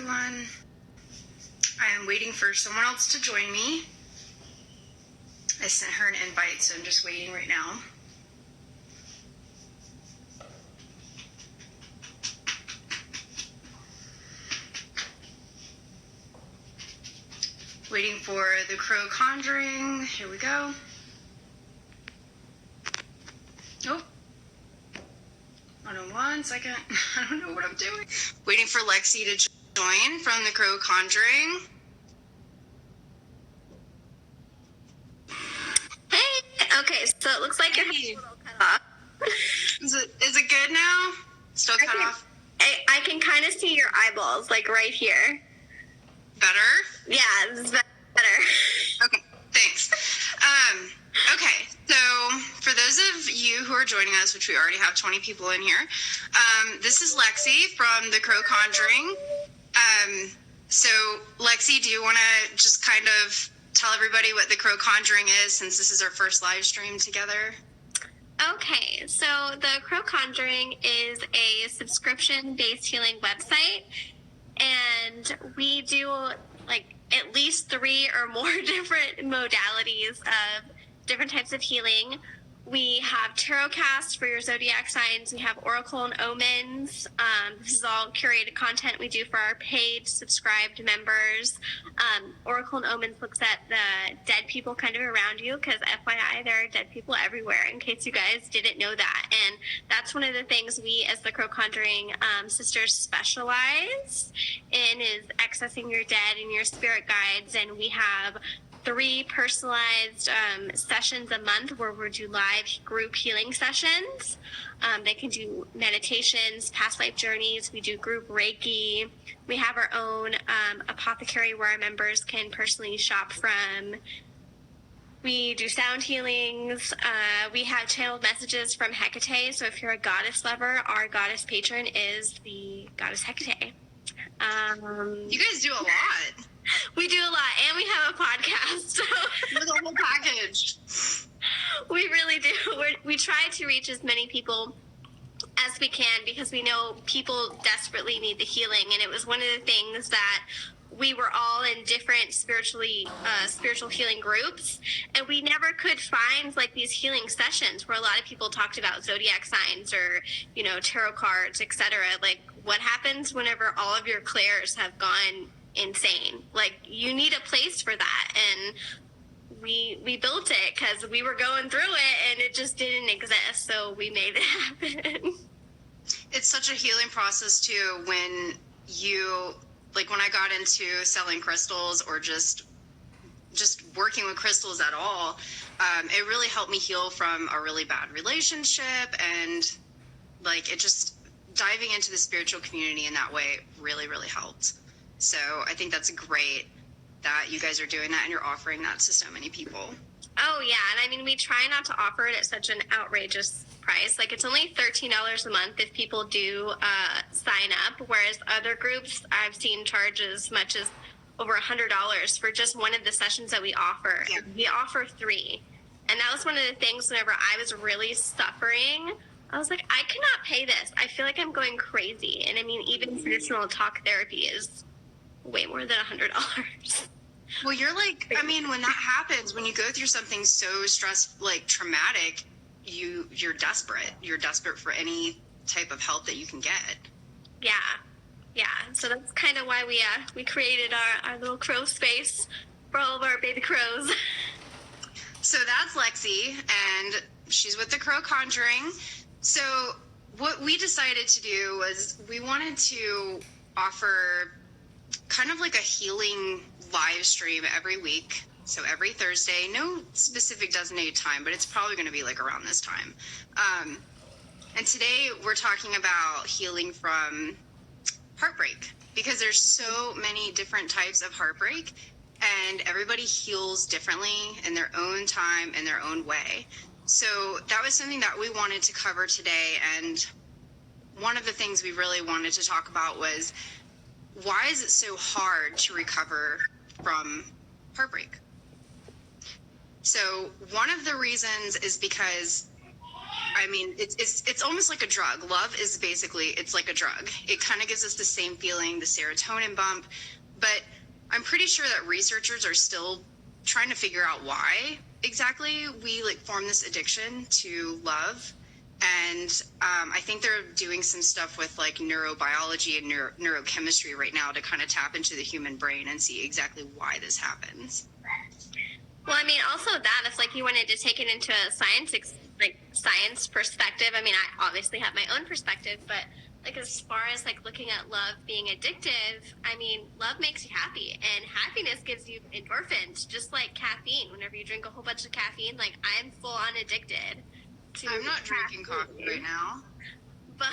everyone. I am waiting for someone else to join me. I sent her an invite, so I'm just waiting right now. Waiting for the crow conjuring. Here we go. Oh. Hold on one second. I don't know what I'm doing. Waiting for Lexi to join from the crow conjuring. Hey, okay, so it looks like your hand's a little cut off. Is it good now? Still cut off? I can kind of see your eyeballs, like right here. Better? Yeah, this is better. Okay, thanks. Okay, so for those of you who are joining us, which we already have 20 people in here, this is Lexi from the Crow Conjuring. So Lexi, do you want to just kind of tell everybody what the Crow Conjuring is, since this is our first live stream together? Okay, so the Crow Conjuring is a subscription-based healing website, and we do like at least 3 or more different modalities of different types of healing. We have tarot casts for your zodiac signs. We have oracle and omens. This is all curated content we do for our paid subscribed members. Oracle and omens looks at the dead people kind of around you, because FYI, there are dead people everywhere, in case you guys didn't know that. And that's one of the things we as the Crow Conjuring sisters specialize in, is accessing your dead and your spirit guides. And we have 3 personalized sessions a month where we do live group healing sessions. They can do meditations, past life journeys. We do group Reiki. We have our own apothecary where our members can personally shop from. We do sound healings. We have channeled messages from Hecate. So if you're a goddess lover, our goddess patron is the goddess Hecate. You guys do a lot. We do a lot, and we have a podcast. So You're the whole package. We really do. We try to reach as many people as we can, because we know people desperately need the healing. And it was one of the things that we were all in different spiritual healing groups, and we never could find like these healing sessions where a lot of people talked about zodiac signs or, tarot cards, etc. Like, what happens whenever all of your clairs have gone insane? Like, you need a place for that, and we built it because we were going through it and it just didn't exist, so we made it happen. It's such a healing process too, when I got into selling crystals, or just working with crystals at all, it really helped me heal from a really bad relationship, and it just diving into the spiritual community in that way really, really helped. So I think that's great that you guys are doing that and you're offering that to so many people. Oh, yeah. And I mean, we try not to offer it at such an outrageous price. Like, it's only $13 a month if people do sign up, whereas other groups I've seen charge as much as over $100 for just one of the sessions that we offer. Yeah. We offer 3. And that was one of the things whenever I was really suffering. I was like, I cannot pay this. I feel like I'm going crazy. And I mean, even traditional talk therapy is way more than $100. Well, you're when that happens, when you go through something so traumatic, you're desperate. You're desperate for any type of help that you can get. Yeah. So that's kind of why we created our little crow space for all of our baby crows. So that's Lexi, and she's with the Crow Conjuring. So what we decided to do was we wanted to offer kind of like a healing live stream every week. So every Thursday, no specific designated time, but it's probably going to be around this time. And today we're talking about healing from heartbreak, because there's so many different types of heartbreak, and everybody heals differently in their own time, in their own way. So that was something that we wanted to cover today. And one of the things we really wanted to talk about was, why is it so hard to recover from heartbreak? So one of the reasons is because I mean, it's almost like a drug. Love is basically, it's like a drug. It kind of gives us the same feeling, the serotonin bump, but I'm pretty sure that researchers are still trying to figure out why exactly we like form this addiction to love. And I think they're doing some stuff with like neurobiology and neurochemistry right now to kind of tap into the human brain and see exactly why this happens. Well, I mean, also that if like you wanted to take it into a science perspective. I mean, I obviously have my own perspective, but like as far as like looking at love being addictive, I mean, love makes you happy, and happiness gives you endorphins, just like caffeine. Whenever you drink a whole bunch of caffeine, like I'm full on addicted to. I'm not drinking coffee right now, but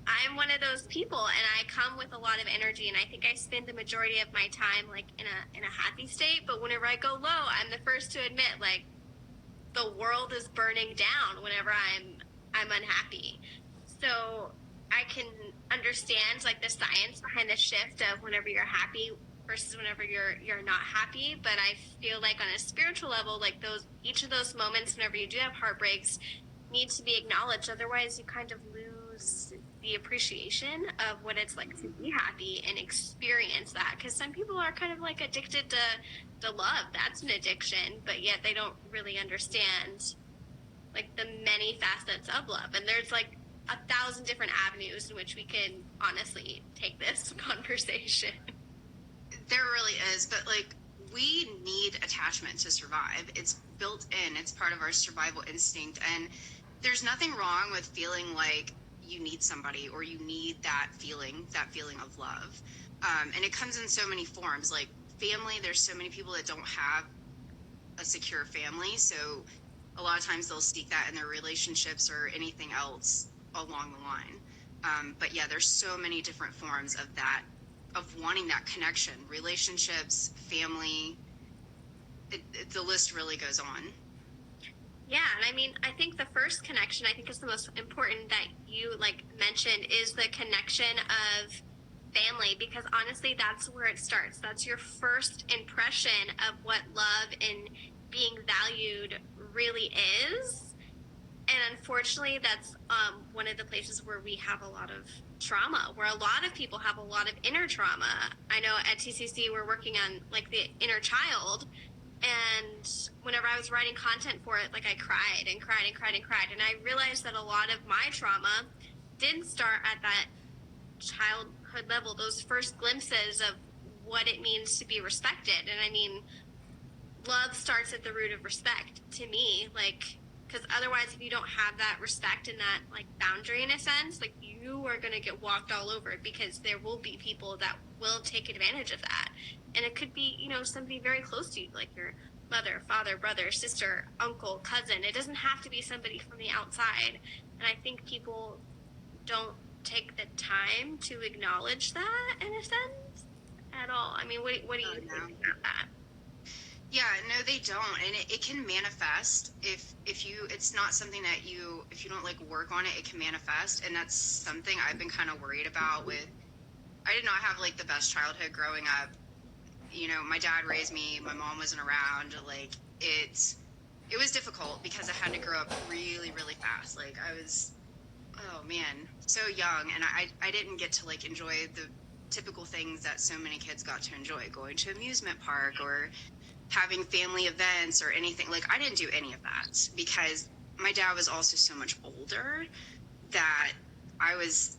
I'm one of those people, and I come with a lot of energy, and I think I spend the majority of my time like in a happy state. But whenever I go low, I'm the first to admit like the world is burning down whenever I'm unhappy. So I can understand like the science behind the shift of whenever you're happy versus whenever you're not happy. But I feel like on a spiritual level, like each of those moments whenever you do have heartbreaks need to be acknowledged. Otherwise you kind of lose the appreciation of what it's like to be happy and experience that, because some people are kind of like addicted to love. That's an addiction, but yet they don't really understand like the many facets of love. And there's like 1,000 different avenues in which we can honestly take this conversation. There really is, but like we need attachment to survive. It's built in, it's part of our survival instinct, and there's nothing wrong with feeling like you need somebody or you need that feeling of love. And it comes in so many forms, like family. There's so many people that don't have a secure family, so a lot of times they'll seek that in their relationships or anything else along the line. But yeah, there's so many different forms of that, of wanting that connection, relationships, family. The list really goes on. Yeah, and I mean, I think the first connection, I think is the most important that you like mentioned, is the connection of family, because honestly, that's where it starts. That's your first impression of what love and being valued really is. And unfortunately, that's one of the places where we have a lot of trauma, where a lot of people have a lot of inner trauma. I know at TCC we're working on like the inner child, and whenever I was writing content for it, like I cried and cried and cried and cried. And I realized that a lot of my trauma didn't start at that childhood level, those first glimpses of what it means to be respected. And I mean, love starts at the root of respect to me, like, because otherwise if you don't have that respect and that like boundary in a sense, like you are going to get walked all over, because there will be people that will take advantage of that. And it could be, you know, somebody very close to you, like your mother, father, brother, sister, uncle, cousin. It doesn't have to be somebody from the outside. And I think people don't take the time to acknowledge that in a sense at all. I mean, what do you think about that? Yeah, no, they don't, and it can manifest if you. It's not something that if you don't like work on it, it can manifest, and that's something I've been kind of worried about. With I did not have like the best childhood growing up. You know, my dad raised me. My mom wasn't around. Like it was difficult because I had to grow up really, really fast. Like I was, oh man, so young, and I didn't get to like enjoy the typical things that so many kids got to enjoy, going to amusement park or having family events or anything. Like I didn't do any of that because my dad was also so much older that I was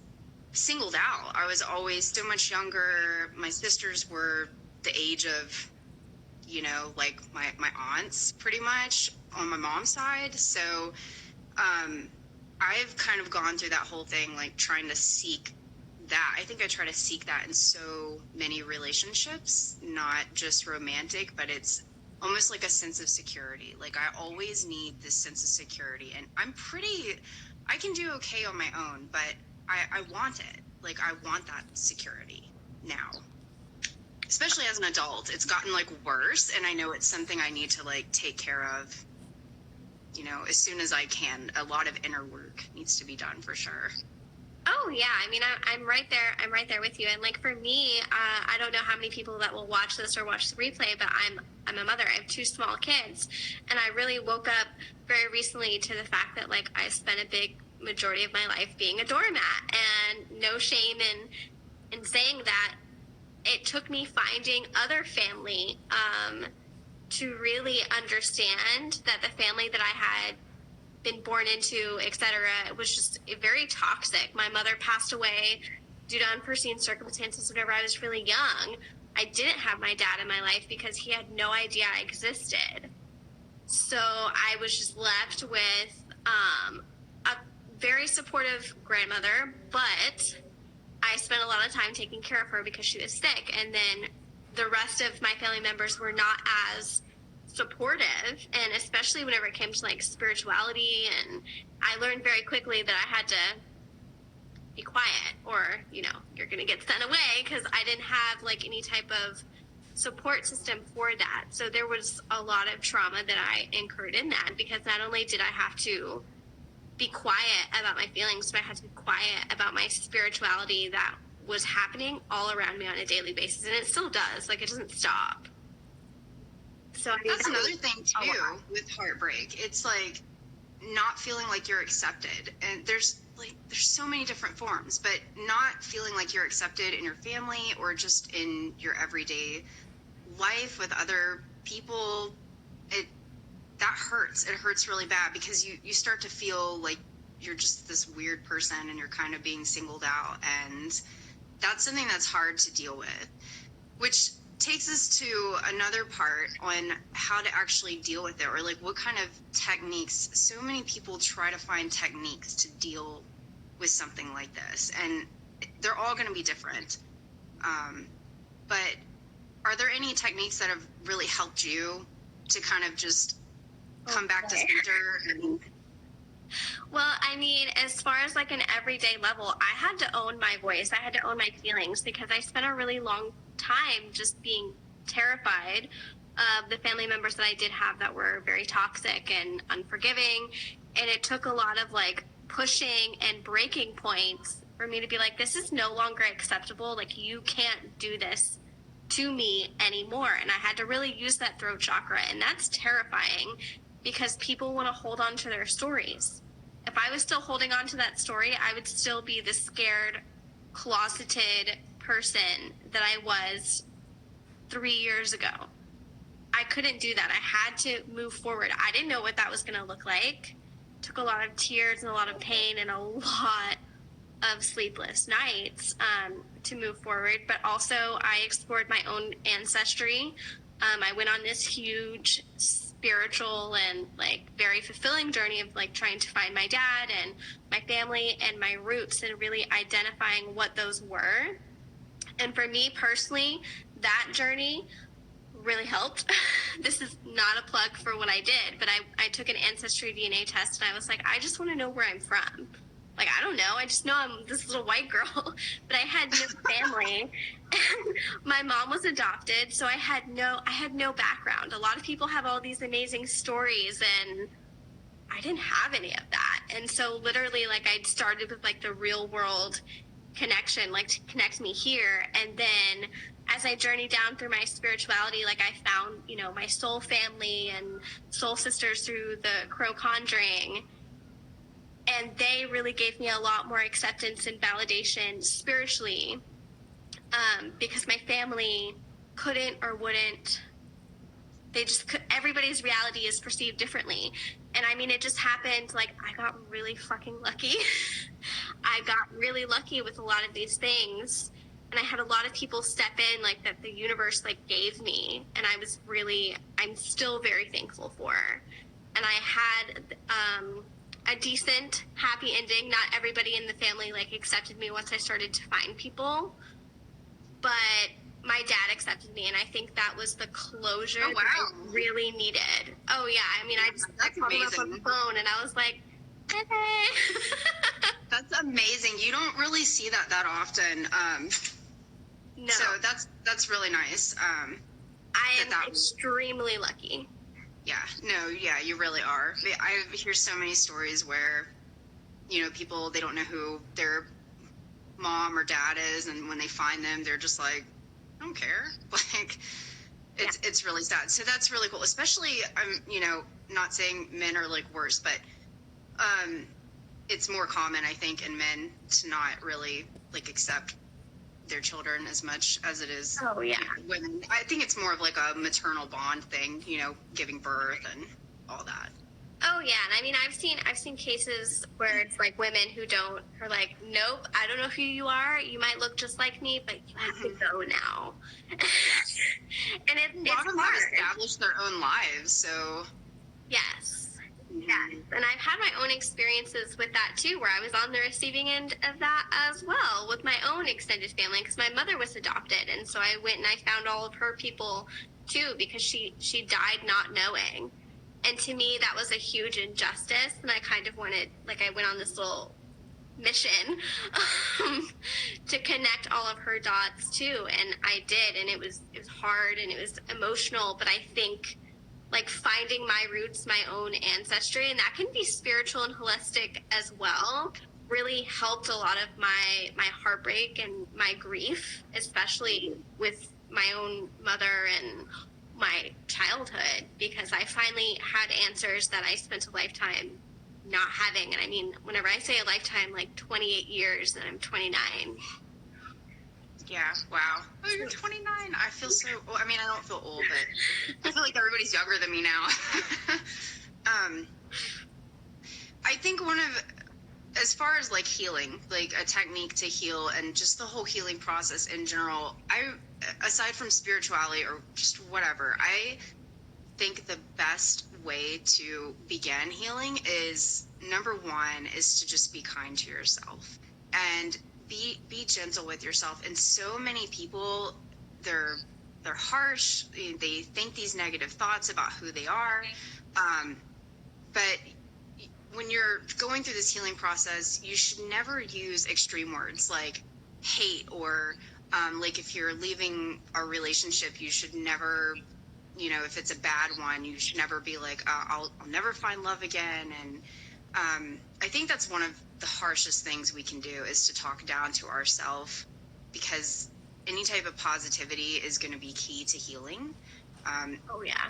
singled out. I was always so much younger. My sisters were the age of, you know, like my aunts pretty much on my mom's side. So I've kind of gone through that whole thing, like trying to seek that. I think I try to seek that in so many relationships, not just romantic, but it's almost like a sense of security. Like I always need this sense of security, and I can do okay on my own, but I want it. Like I want that security now, especially as an adult. It's gotten like worse, and I know it's something I need to like take care of, you know, as soon as I can. A lot of inner work needs to be done for sure. Oh yeah, I mean, I'm right there. I'm right there with you. And like for me, I don't know how many people that will watch this or watch the replay, but I'm a mother. I have 2 small kids. And I really woke up very recently to the fact that, like, I spent a big majority of my life being a doormat, and no shame in saying that. It took me finding other family to really understand that the family that I had been born into, etc., was just very toxic. My mother passed away due to unforeseen circumstances whenever I was really young. I didn't have my dad in my life because he had no idea I existed. So I was just left with a very supportive grandmother, but I spent a lot of time taking care of her because she was sick. And then the rest of my family members were not as supportive, and especially whenever it came to like spirituality. And I learned very quickly that I had to be quiet, or you're gonna get sent away, because I didn't have like any type of support system for that. So there was a lot of trauma that I incurred in that, because not only did I have to be quiet about my feelings, but I had to be quiet about my spirituality that was happening all around me on a daily basis, and it still does. Like, it doesn't stop. So that's another thing too with heartbreak. It's like not feeling like you're accepted, and there's so many different forms, but not feeling like you're accepted in your family or just in your everyday life with other people. That hurts. It hurts really bad, because you start to feel like you're just this weird person and you're kind of being singled out, and that's something that's hard to deal with, which takes us to another part on how to actually deal with it, or like what kind of techniques. So many people try to find techniques to deal with something like this, and they're all going to be different. But are there any techniques that have really helped you to kind of just come back to center? Well, I mean, as far as like an everyday level, I had to own my voice. I had to own my feelings, because I spent a really long time just being terrified of the family members that I did have that were very toxic and unforgiving. And it took a lot of like pushing and breaking points for me to be like, this is no longer acceptable. Like, you can't do this to me anymore. And I had to really use that throat chakra. And that's terrifying, because people want to hold on to their stories. If I was still holding on to that story, I would still be the scared, closeted person that I was 3 years ago. I couldn't do that. I had to move forward. I didn't know what that was going to look like. It took a lot of tears and a lot of pain and a lot of sleepless nights to move forward. But also, I explored my own ancestry. I went on this huge spiritual and like very fulfilling journey of like trying to find my dad and my family and my roots, and really identifying what those were. And for me personally, that journey really helped. This is not a plug for what I did, but I took an ancestry DNA test, and I was like, I just want to know where I'm from. Like, I don't know. I just know I'm this little white girl, but I had no family. My mom was adopted, so I had no background. A lot of people have all these amazing stories, and I didn't have any of that. And so literally, like, I'd started with like the real world connection, like to connect me here. And then as I journeyed down through my spirituality, like I found, my soul family and soul sisters through the Crow Conjuring. And they really gave me a lot more acceptance and validation spiritually, because my family couldn't or wouldn't. Everybody's reality is perceived differently. And I mean, it just happened. Like, I got really fucking lucky. I got really lucky with a lot of these things. And I had a lot of people step in, like, that the universe, like, gave me. And I'm still very thankful for. And I had a decent, happy ending. Not everybody in the family, like, accepted me once I started to find people. But my dad accepted me, and I think that was the closure that I really needed. Oh, yeah. I mean, I called him up on the phone, and I was like, hey. That's amazing. You don't really see that often. No. So that's really nice. I am extremely lucky. Yeah, you really are. I hear so many stories where, people, they don't know who their mom or dad is, and when they find them, they're just like, I don't care. Like, It's really sad. So that's really cool. Especially, not saying men are like worse, but um, it's more common, I think, in men to not really like accept their children as much as it is Oh yeah. women. I think it's more of like a maternal bond thing, giving birth and all that. Oh yeah, and I mean I've seen cases where it's like women who are like, nope, I don't know who you are. You might look just like me, but you have to go now. And A lot of them have established their own lives, so yes. mhm. Yes, and I've had my own experiences with that too, where I was on the receiving end of that as well with my own extended family, because my mother was adopted, and so I went and I found all of her people too, because she died not knowing. And to me, that was a huge injustice, and I kind of wanted, like, I went on this little mission to connect all of her dots too, and I did, and it was hard and it was emotional, but I think like finding my roots, my own ancestry, and that can be spiritual and holistic as well, really helped a lot of my heartbreak and my grief, especially with my own mother and my childhood, because I finally had answers that I spent a lifetime not having. And I mean, whenever I say a lifetime, like 28 years, and I'm 29. Yeah, wow. Oh, you're 29. I feel so, well, I mean, I don't feel old, but I feel like everybody's younger than me now. I think as far as like healing, like a technique to heal and just the whole healing process in general, aside from spirituality or just whatever, I think the best way to begin healing is, number one, is to just be kind to yourself and be gentle with yourself. And so many people, they're harsh. They think these negative thoughts about who they are. But when you're going through this healing process, you should never use extreme words like hate or like if you're leaving a relationship, you should never, if it's a bad one, you should never be like, I'll never find love again. And I think that's one of the harshest things we can do, is to talk down to ourselves, because any type of positivity is going to be key to healing. Oh yeah.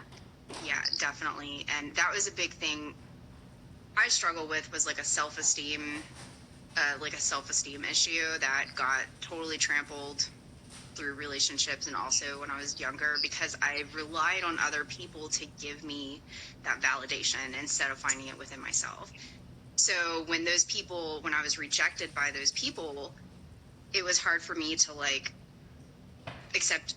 Yeah, definitely. And that was a big thing I struggle with, was like a self-esteem issue that got totally trampled through relationships, and also when I was younger, because I relied on other people to give me that validation instead of finding it within myself. So when I was rejected by those people, it was hard for me to like accept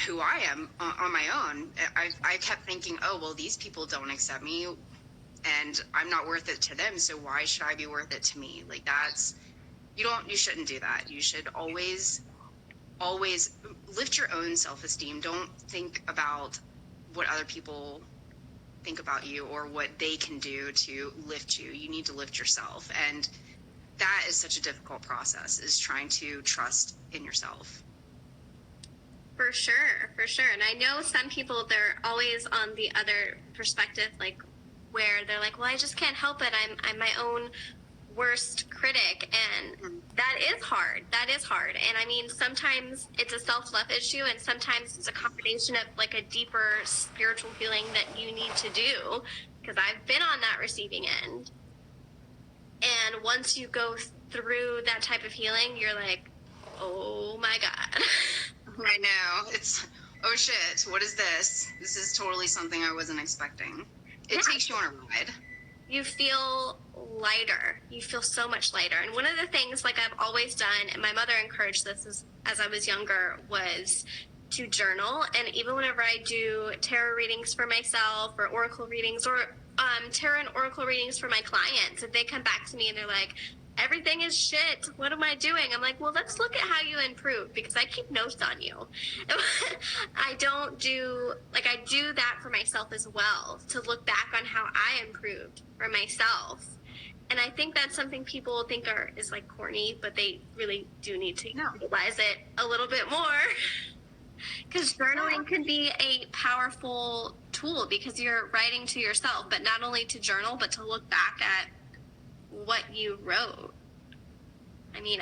who I am on my own. I kept thinking, oh, well, these people don't accept me and I'm not worth it to them, so why should I be worth it to me? Like, you shouldn't do that. You should always lift your own self-esteem. Don't think about what other people think about you or what they can do to lift you. You need to lift yourself, and that is such a difficult process, is trying to trust in yourself. For sure. And I know some people, they're always on the other perspective, like where they're like, well, I just can't help it. I'm my own worst critic. And that is hard. And I mean, sometimes it's a self-love issue, and sometimes it's a combination of like a deeper spiritual healing that you need to do, because I've been on that receiving end. And once you go through that type of healing, you're like, oh my God. I know. It's, oh shit, what is this? This is totally something I wasn't expecting. It takes you on a ride. You feel lighter. You feel so much lighter. And one of the things, like, I've always done, and my mother encouraged this as I was younger, was to journal. And even whenever I do tarot readings for myself, or oracle readings, or tarot and oracle readings for my clients, if they come back to me and they're like, everything is shit, what am I doing? I'm like, well, let's look at how you improve, because I keep notes on you. I do that for myself as well, to look back on how I improved for myself. And I think that's something people think is like corny, but they really do need to utilize it a little bit more. Because journaling can be a powerful tool, because you're writing to yourself, but not only to journal, but to look back at what you wrote. I mean,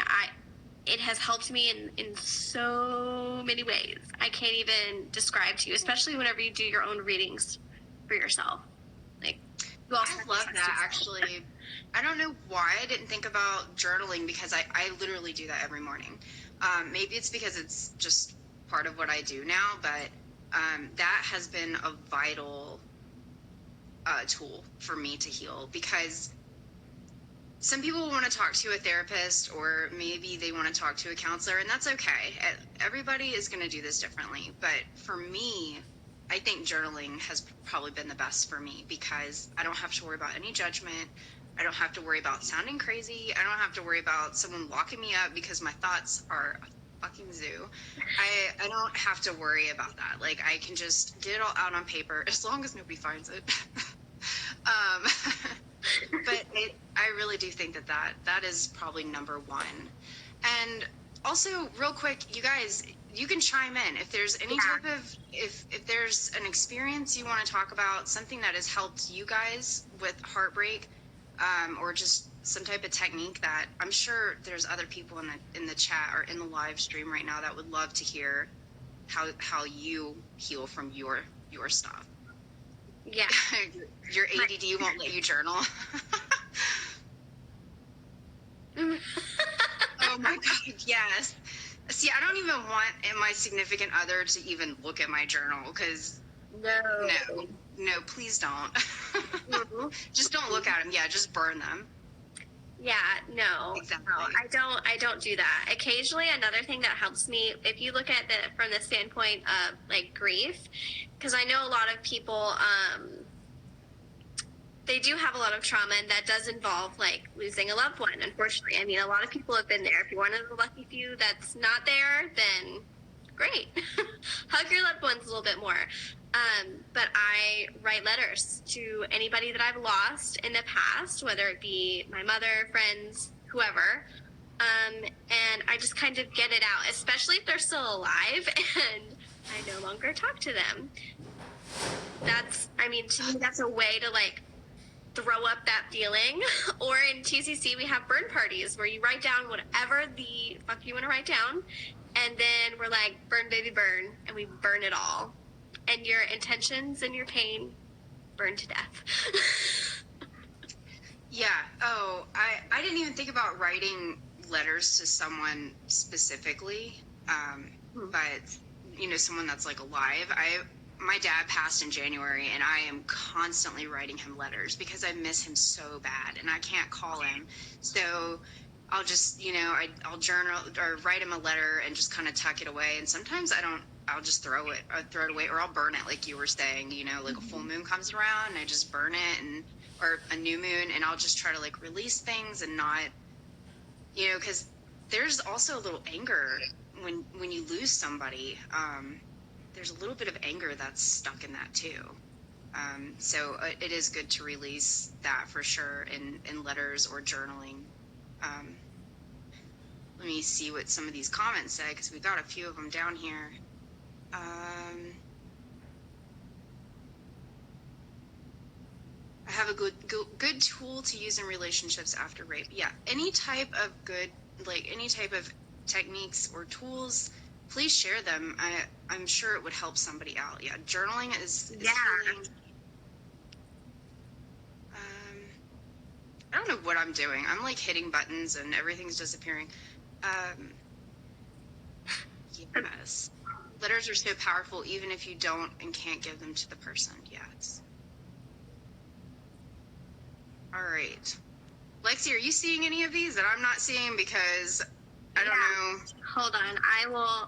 it has helped me in so many ways. I can't even describe to you, especially whenever you do your own readings for yourself. Like, you also I love that, actually. I don't know why I didn't think about journaling, because I literally do that every morning. Maybe it's because it's just part of what I do now, but that has been a vital tool for me to heal, because some people want to talk to a therapist, or maybe they want to talk to a counselor, and that's okay. Everybody is going to do this differently. But for me, I think journaling has probably been the best for me, because I don't have to worry about any judgment. I don't have to worry about sounding crazy. I don't have to worry about someone locking me up because my thoughts are a fucking zoo. I don't have to worry about that. Like, I can just get it all out on paper, as long as nobody finds it. um, but I really do think that is probably number one. And also, real quick, you guys, you can chime in if there's any type of, if there's an experience you want to talk about, something that has helped you guys with heartbreak, or just some type of technique that I'm sure there's other people in the chat or in the live stream right now that would love to hear how you heal from your stuff. Yeah. Your ADD won't let you journal. Oh my God, yes. See, I don't even want my significant other to even look at my journal, because no, please don't. Mm-hmm. Just don't look at them. Yeah, just burn them. Yeah, no, Exactly. no, I don't do that. Occasionally, another thing that helps me, if you look at it from the standpoint of like grief, because I know a lot of people, they do have a lot of trauma, and that does involve like losing a loved one. Unfortunately, I mean, a lot of people have been there. If you're one of the lucky few that's not there, then great. Hug your loved ones a little bit more. But I write letters to anybody that I've lost in the past, whether it be my mother, friends, whoever. And I just kind of get it out, especially if they're still alive and I no longer talk to them. To me, that's a way to like throw up that feeling. Or in TCC, we have burn parties where you write down whatever the fuck you want to write down. And then we're like, burn, baby, burn. And we burn it all. And your intentions and your pain burn to death. Yeah. Oh, I didn't even think about writing letters to someone specifically. But, someone that's like alive. My dad passed in January, and I am constantly writing him letters because I miss him so bad, and I can't call him. So I'll just, I'll journal or write him a letter and just kind of tuck it away. And sometimes I'll just throw it away, or I'll burn it, like you were saying, like a full moon comes around and I just burn it, or a new moon, and I'll just try to like release things and not, because there's also a little anger when you lose somebody. There's a little bit of anger that's stuck in that too. So it is good to release that for sure in letters or journaling. Let me see what some of these comments say, because we got a few of them down here. I have a good tool to use in relationships after rape. Yeah, any type of techniques or tools, please share them. I'm sure it would help somebody out. Yeah, journaling is healing. I don't know what I'm doing. I'm like hitting buttons and everything's disappearing. Yes. Letters are so powerful, even if you don't and can't give them to the person. Yeah, all right. Lexi, are you seeing any of these that I'm not seeing? Because I don't know. Hold on.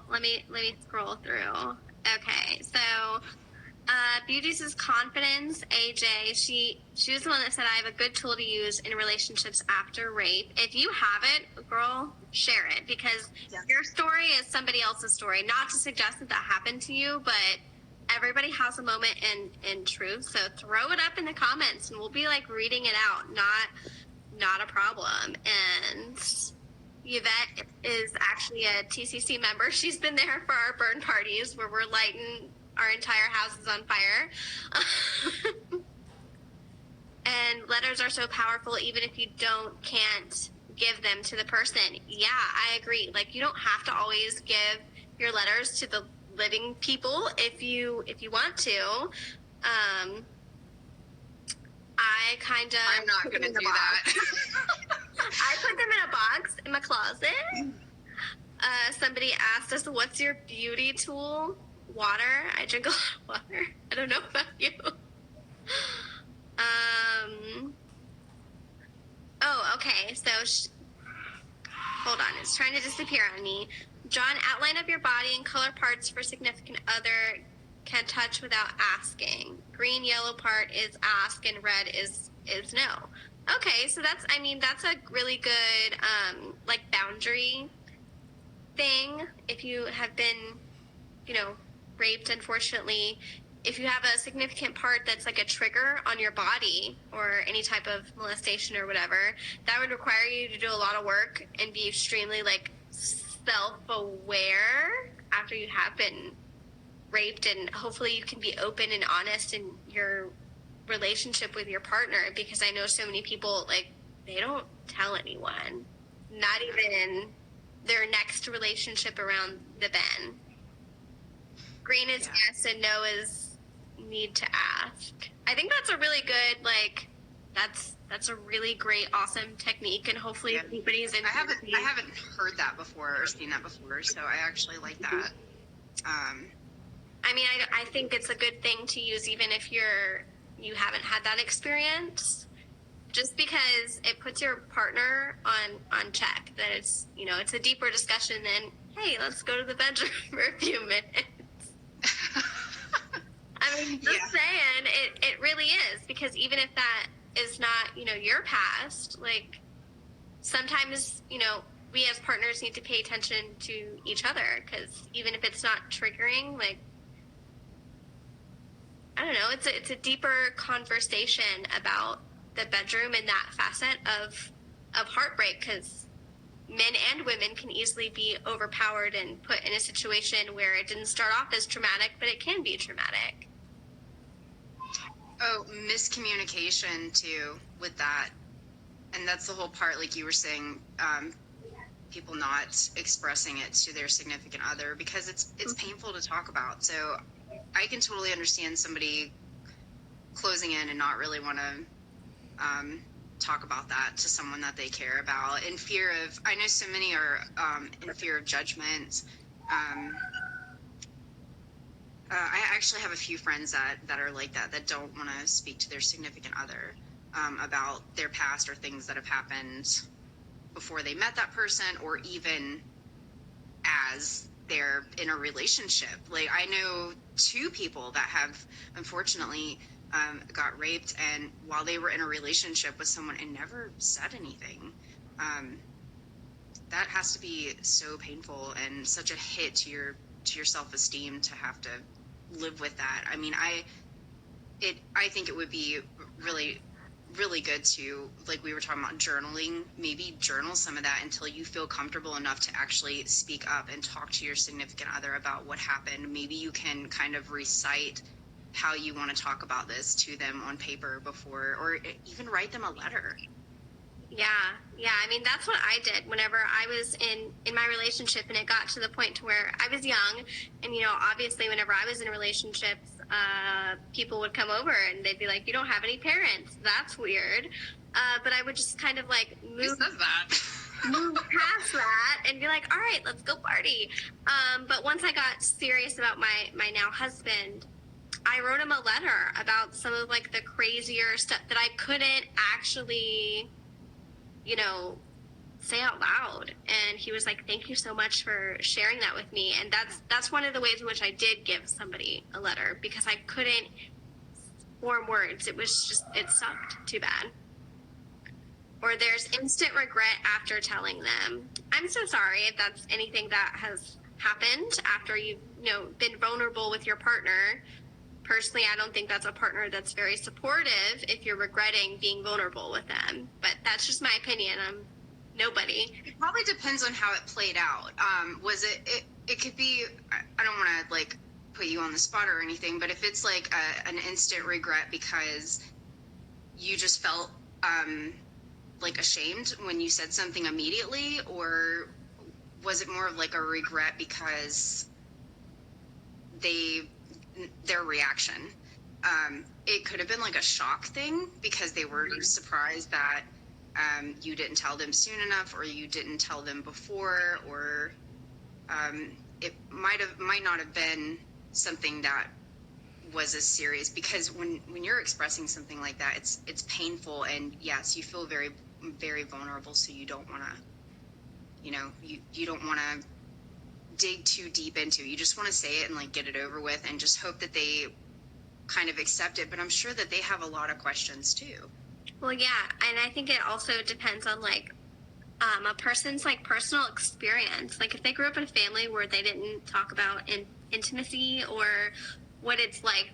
Let me scroll through. Okay. So, Beauty's Confidence, AJ, she was the one that said, I have a good tool to use in relationships after rape. If you have it, girl, share it, because your story is somebody else's story. Not to suggest that happened to you, but everybody has a moment in truth. So throw it up in the comments and we'll be like reading it out. Not a problem. And Yvette is actually a TCC member. She's been there for our burn parties where we're lighting our entire house is on fire. And letters are so powerful, even if you can't give them to the person. Yeah, I agree. Like, you don't have to always give your letters to the living people if you want to. I kind of I'm not going to do that. I put them in a box in my closet. Somebody asked us, what's your beauty tool? Water. I drink a lot of water. I don't know about you. Oh, okay. So, hold on. It's trying to disappear on me. Draw an outline of your body and color parts for significant other can touch without asking. Green, yellow part is ask, and red is no. Okay, so that's a really good like boundary thing. If you have been, raped, unfortunately, if you have a significant part that's like a trigger on your body or any type of molestation or whatever, that would require you to do a lot of work and be extremely like self-aware after you have been raped, and hopefully you can be open and honest in your relationship with your partner, because I know so many people, like, they don't tell anyone, not even their next relationship around the bend. Green is yes and no is need to ask. I think that's a really good, like, that's a really great, awesome technique, and hopefully everybody's in. I haven't heard that before or seen that before, so I actually like that. I think it's a good thing to use even if you haven't had that experience, just because it puts your partner on check, that it's, it's a deeper discussion than, hey, let's go to the bedroom for a few minutes. Just saying, it really is, because even if that is not, your past, like, sometimes, we as partners need to pay attention to each other, because even if it's not triggering, like, I don't know, it's a deeper conversation about the bedroom and that facet of heartbreak, because men and women can easily be overpowered and put in a situation where it didn't start off as traumatic, but it can be traumatic. Oh, miscommunication too with that. And that's the whole part, like you were saying, people not expressing it to their significant other because it's painful to talk about. So I can totally understand somebody closing in and not really want to talk about that to someone that they care about, in fear of, I know so many are in fear of judgment. I actually have a few friends that are like that don't want to speak to their significant other about their past or things that have happened before they met that person, or even as they're in a relationship. Like, I know two people that have unfortunately got raped, and while they were in a relationship with someone, and never said anything. That has to be so painful and such a hit to your self-esteem to have to live with that. I mean, I think it would be really, really good to, like we were talking about, journaling, maybe journal some of that until you feel comfortable enough to actually speak up and talk to your significant other about what happened. Maybe you can kind of recite how you want to talk about this to them on paper before, or even write them a letter. Yeah. I mean, that's what I did whenever I was in my relationship, and it got to the point to where I was young, and, obviously whenever I was in relationships, people would come over and they'd be like, you don't have any parents. That's weird. But I would just kind of like move past that and be like, all right, let's go party. But once I got serious about my now husband, I wrote him a letter about some of like the crazier stuff that I couldn't actually, say out loud. And he was like, thank you so much for sharing that with me. And that's one of the ways in which I did give somebody a letter, because I couldn't form words. It was just, it sucked too bad. Or there's instant regret after telling them. I'm so sorry if that's anything that has happened after you've been vulnerable with your partner. Personally, I don't think that's a partner that's very supportive if you're regretting being vulnerable with them. But that's just my opinion. I'm nobody. It probably depends on how it played out. Was it could be, I don't want to like put you on the spot or anything, but if it's like an instant regret because you just felt like ashamed when you said something immediately, or was it more of like a regret because they their reaction? It could have been like a shock thing because they were surprised that you didn't tell them soon enough, or you didn't tell them before, or it might not have been something that was as serious, because when you're expressing something like that, it's painful, and yes, you feel very, very vulnerable, so you don't want to, you don't want to dig too deep into it. You just want to say it and like get it over with, and just hope that they kind of accept it. But I'm sure that they have a lot of questions too. Well, yeah, and I think it also depends on like a person's like personal experience. Like if they grew up in a family where they didn't talk about intimacy or what it's like